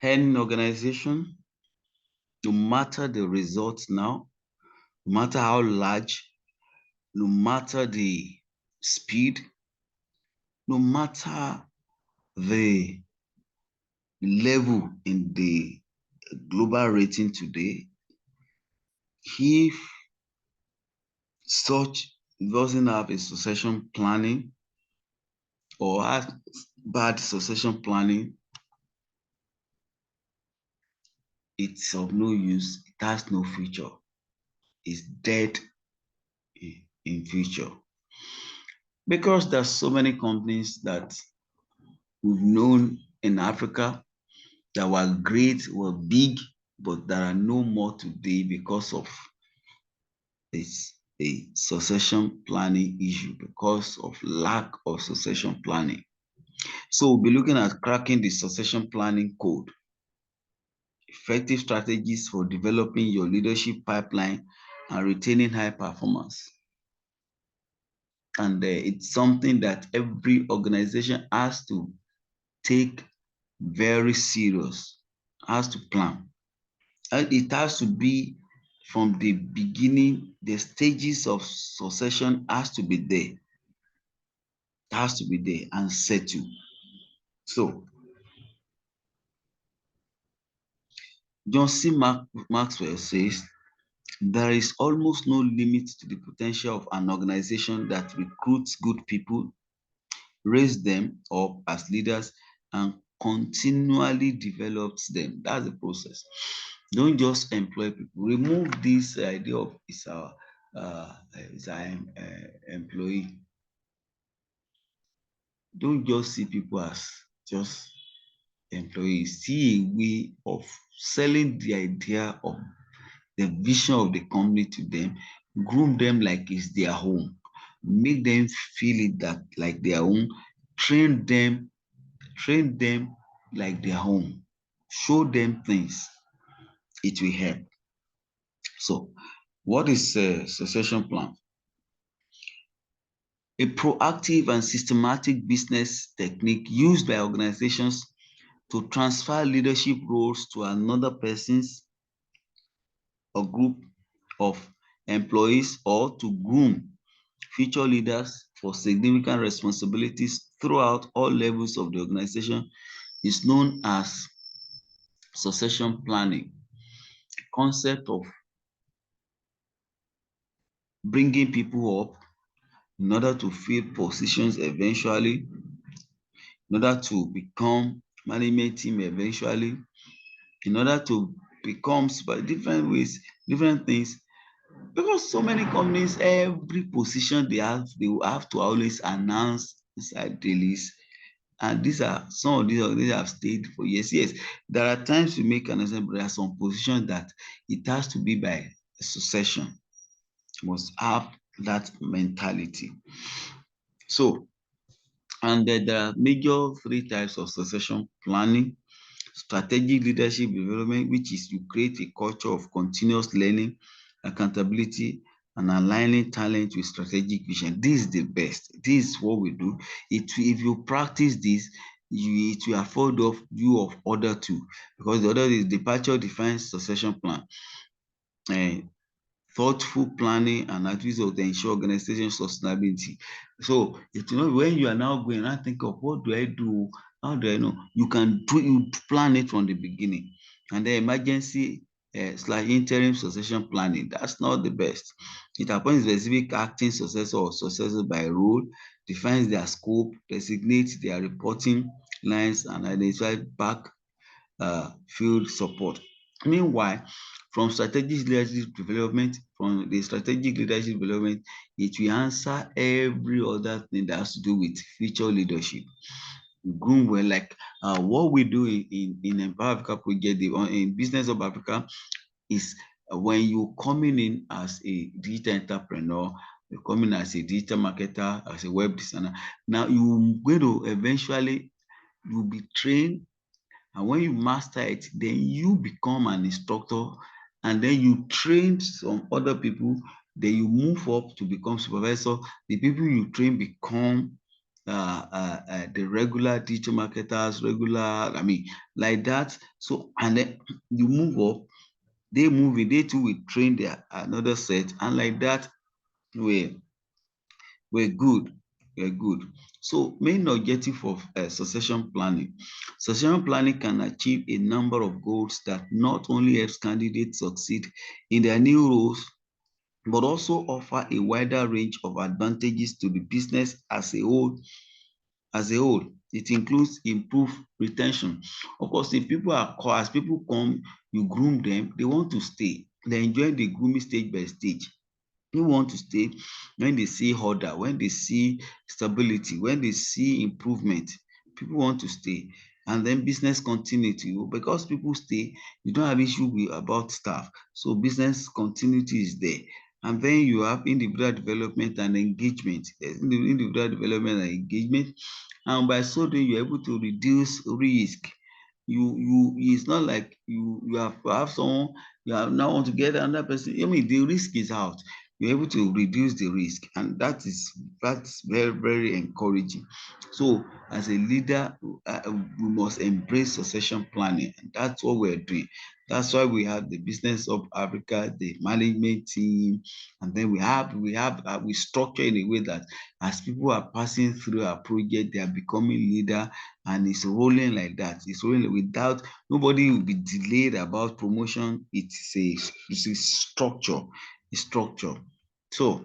Any organization, no matter the results now, no matter how large, no matter the speed, no matter the level in the global rating today, if such doesn't have a succession planning or has bad succession planning, it's of no use. It has no future. It's dead in future. Because there's so many companies that we've known in Africa that were great, were big, but there are no more today because of this a succession planning issue, because of lack of succession planning. So we'll be looking at cracking the succession planning code, effective strategies for developing your leadership pipeline and retaining high performance. And it's something that every organization has to take very serious, has to plan. And it has to be from the beginning, the stages of succession has to be there. It has to be there and settled. So John C. Maxwell says, there is almost no limit to the potential of an organization that recruits good people, raise them up as leaders, and continually develops them. That's the process. Don't just employ people. Remove this idea of it's our employee. Don't just see people as just employees. See a way of selling the idea of the vision of the company to them, groom them like it's their home, make them feel it that like their own, train them like their home, show them things. It will help. So, what is a succession plan? A proactive and systematic business technique used by organizations to transfer leadership roles to another person's or group of employees, or to groom future leaders for significant responsibilities throughout all levels of the organization, is known as succession planning. The concept of bringing people up in order to fill positions eventually, in order to become management team eventually, in order to become by different ways, different things. Because so many companies, every position they will have to always announce inside the list. And these are some of these have stayed for years. Yes, there are times we make an announcement, but there are some positions that it has to be by succession. You must have that mentality. So, and there are major three types of succession planning. Strategic leadership development, which is you create a culture of continuous learning, accountability, and aligning talent with strategic vision. This is the best. This is what we do. If you practice this, it will afford of you of order too, because the order is departure defines succession plan. Thoughtful planning and activities of the ensure organization sustainability. So when you are now going and think of what do I do, how do I know, you plan it from the beginning. And the emergency / interim succession planning, that's not the best. It appoints specific acting successor or successor by role, defines their scope, designates their reporting lines, and identify back field support. Meanwhile, from strategic leadership development, it will answer every other thing that has to do with future leadership. Groom well, like what we do in Empower Africa project, in Business Hub Africa, is when you coming in as a digital entrepreneur, you come in as a digital marketer, as a web designer. Now you're going to eventually, you'll be trained, and when you master it, then you become an instructor, and then you train some other people, then you move up to become supervisor. The people you train become the regular digital marketers, like that. So, and then you move up, they move in, they too will train their another set, and like that, we we're good. We're good. So, main objective of succession planning. Succession planning can achieve a number of goals that not only helps candidates succeed in their new roles, but also offer a wider range of advantages to the business as a whole. It includes improved retention. Of course, if people are as people come, you groom them, they want to stay. They enjoy the grooming stage by stage. They want to stay when they see order, when they see stability, when they see improvement. People want to stay. And then business continuity. Because people stay, you don't have issue about staff. So business continuity is there. And then you have individual development and engagement. Individual development and engagement. And by so doing, you're able to reduce risk. It's not like you have someone, you have now want to get another person. I mean, the risk is out. You're able to reduce the risk, and that's very, very encouraging. So as a leader, we must embrace succession planning, and that's what we're doing. That's why we have the Business of Africa, the management team, and then we structure in a way that as people are passing through our project, they are becoming leader, and it's rolling like that. It's rolling without, nobody will be delayed about promotion. It's a structure, a structure. So,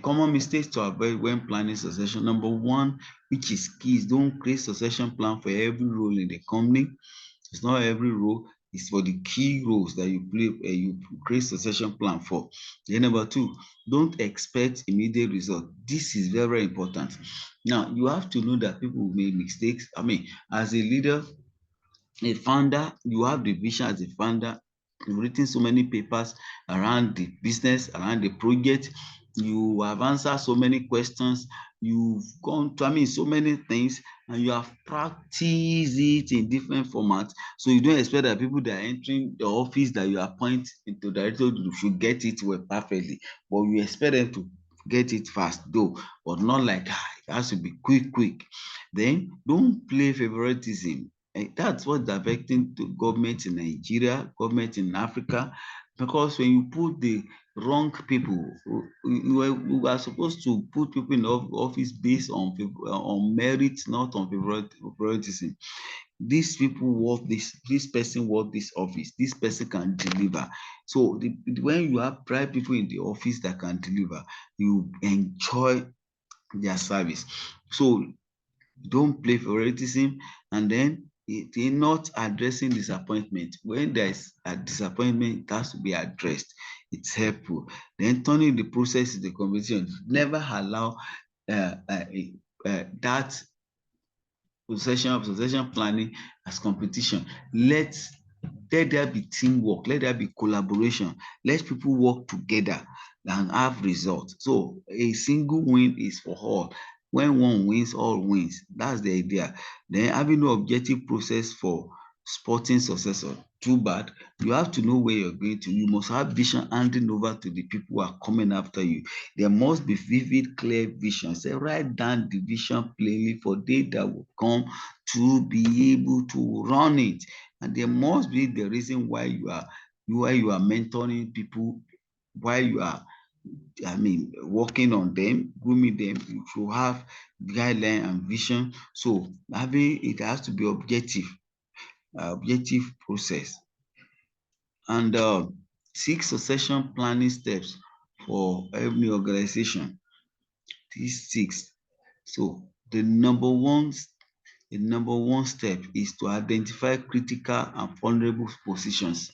common mistakes to avoid when planning succession. Number one, which is key, is don't create succession plan for every role in the company. It's not every role. It's for the key roles that you play. You create succession plan for. Then number two, don't expect immediate result. This is very, very important. Now you have to know that people will make mistakes. I mean, as a leader, a founder, you have the vision as a founder. You've written so many papers around the business, around the project. You have answered so many questions. You've gone to, so many things, and you have practiced it in different formats. So you don't expect that people that are entering the office that you appoint into director should get it well perfectly, but you expect them to get it fast though, but not like it has to be quick, quick. Then don't play favoritism. That's what's affecting the government in Nigeria, government in Africa, because when you put the wrong people, you are supposed to put people in office based on merit, not on favoritism. These people worth this person worth this office, this person can deliver. So when you have bright people in the office that can deliver, you enjoy their service. So don't play favoritism, and then they're not addressing disappointment. When there's a disappointment, it has to be addressed. It's helpful. Then turning the process to the competition. Never allow that succession planning as competition. Let there be teamwork, let there be collaboration, let people work together and have results. So a single win is for all. When one wins, all wins. That's the idea. Then having no objective process for sporting successor. Too bad. You have to know where you're going to. You must have vision handing over to the people who are coming after you. There must be vivid, clear vision. Say, write down the vision plainly for they that will come to be able to run it. And there must be the reason why you are mentoring people, why you are working on them, grooming them. You should have guideline and vision. So it has to be objective process. And 6 succession planning steps for every organization. These 6. So the number one step is to identify critical and vulnerable positions.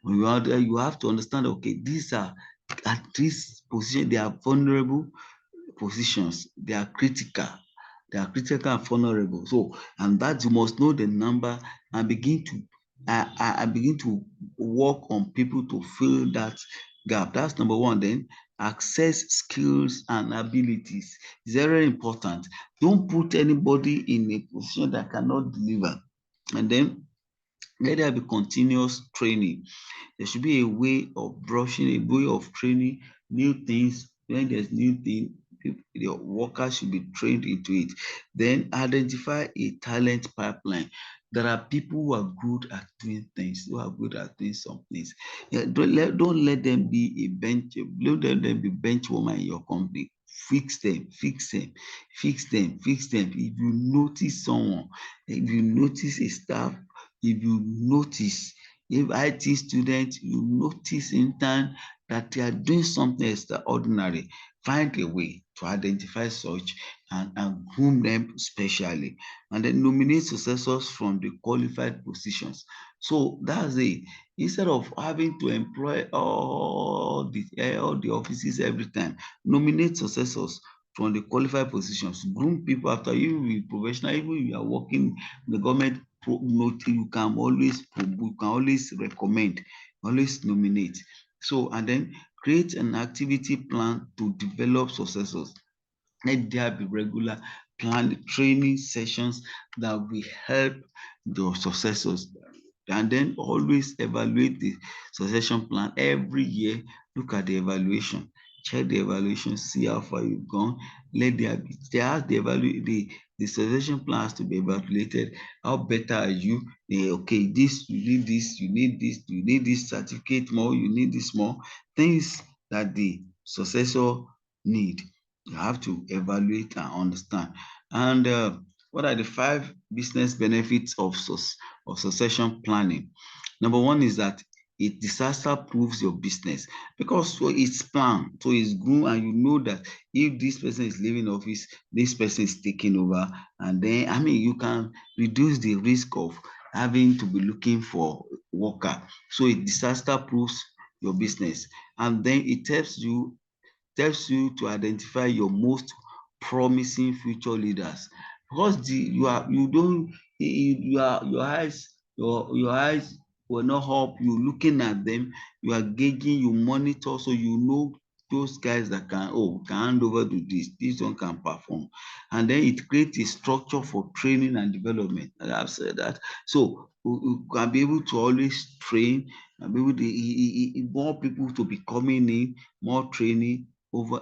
You have to understand, okay, these are at this position, they are vulnerable positions, they are critical. They are critical and vulnerable. So, and that you must know the number and begin to work on people to fill that gap. That's number one. Then access skills and abilities. It's very important. Don't put anybody in a position that cannot deliver. And then let there be continuous training. There should be a way of brushing, a way of training new things. When there's new thing, your workers should be trained into it. Then identify a talent pipeline. There are people who are good at doing things, who are good at doing some things. Yeah, don't let them be a bench, don't let them be bench woman in your company. Fix them, fix them, fix them, fix them. If you notice someone, if you notice a staff, if you notice, if IT students, you notice intern that they are doing something extraordinary, find a way to identify such and groom them specially, and then nominate successors from the qualified positions. So that's it. Instead of having to employ all the offices every time, nominate successors from the qualified positions. Groom people after you will be professional. Even if you are working in the government, you can always recommend, always nominate. So and then create an activity plan to develop successors. Let there be regular planned training sessions that will help the successors. And then always evaluate the succession plan every year. Look at the evaluation, check the evaluation, see how far you've gone. Let there be the succession plan has to be evaluated. How better are you? Okay, this you need this, you need this, you need this certificate more, you need this more. Things that the successor need. You have to evaluate and understand. And what are the 5 business benefits of succession planning? Number one is that it disaster proofs your business, because so it's planned, so it's good, and you know that if this person is leaving office, this person is taking over, and then you can reduce the risk of having to be looking for worker. So it disaster proofs your business, and then it helps you to identify your most promising future leaders, because you don't you are your eyes will not help you looking at them. You are gauging, you monitor, so you know those guys that can hand over to this one can perform. And then it creates a structure for training and development, and I've said that. So you can be able to always train and be able to more people to be coming in, more training over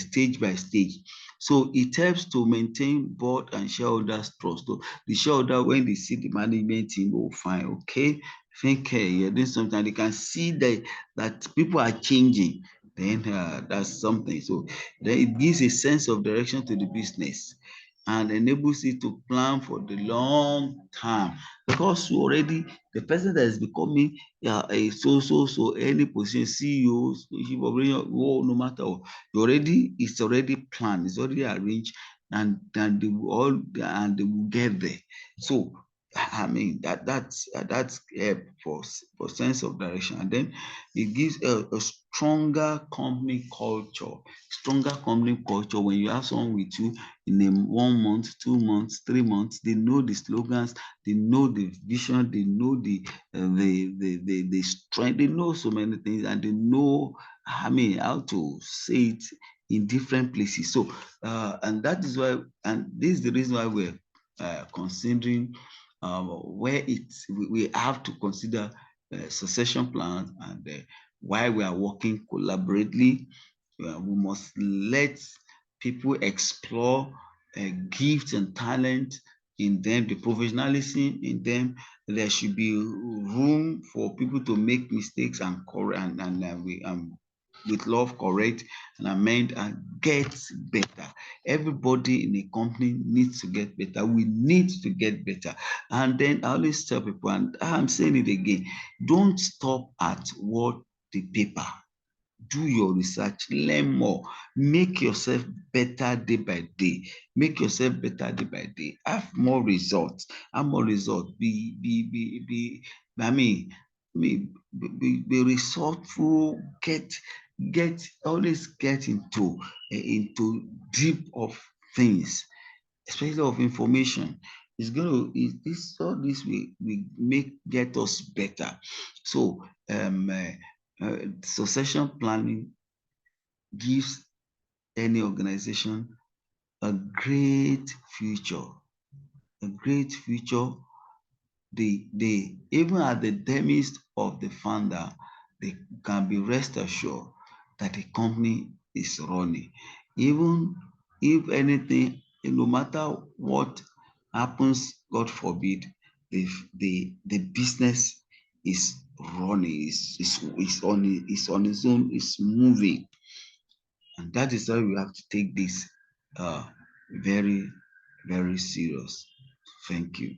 stage by stage. So it helps to maintain board and shareholders trust. So the shareholder, when they see the management team, oh fine, okay, think you're doing something, they can see that people are changing, then that's something. So then it gives a sense of direction to the business and enables it to plan for the long term, because you already, the person that is becoming a so any position, CEO, chief operating, no matter what, it's already planned, it's already arranged, and they will get there. So that's help for sense of direction. And then it gives a stronger company culture. Stronger company culture, when you have someone with you in a 1 month, 2 months, 3 months, they know the slogans, they know the vision, they know the strength, they know so many things, and they know how to say it in different places. So and that is why, and this is the reason why we're considering where we have to consider succession plans, and why we are working collaboratively. We must let people explore gifts and talent in them, the professionalism in them. There should be room for people to make mistakes and correct, and with love correct and amend and get better. Everybody in a company needs to get better. We need to get better. And then I always tell people, and I'm saying it again, don't stop at what the paper. Do your research, learn more, make yourself better day by day, make yourself better day by day, have more results, be I mean be resourceful, always get into deep of things, especially of information. It's going to this all this will make get us better. So succession planning gives any organization a great future, a great future. They even at the demise of the founder, they can be rest assured that the company is running. Even if anything, no matter what happens, God forbid, the business is running, is on its own, is moving. And that is why we have to take this very, very serious. Thank you.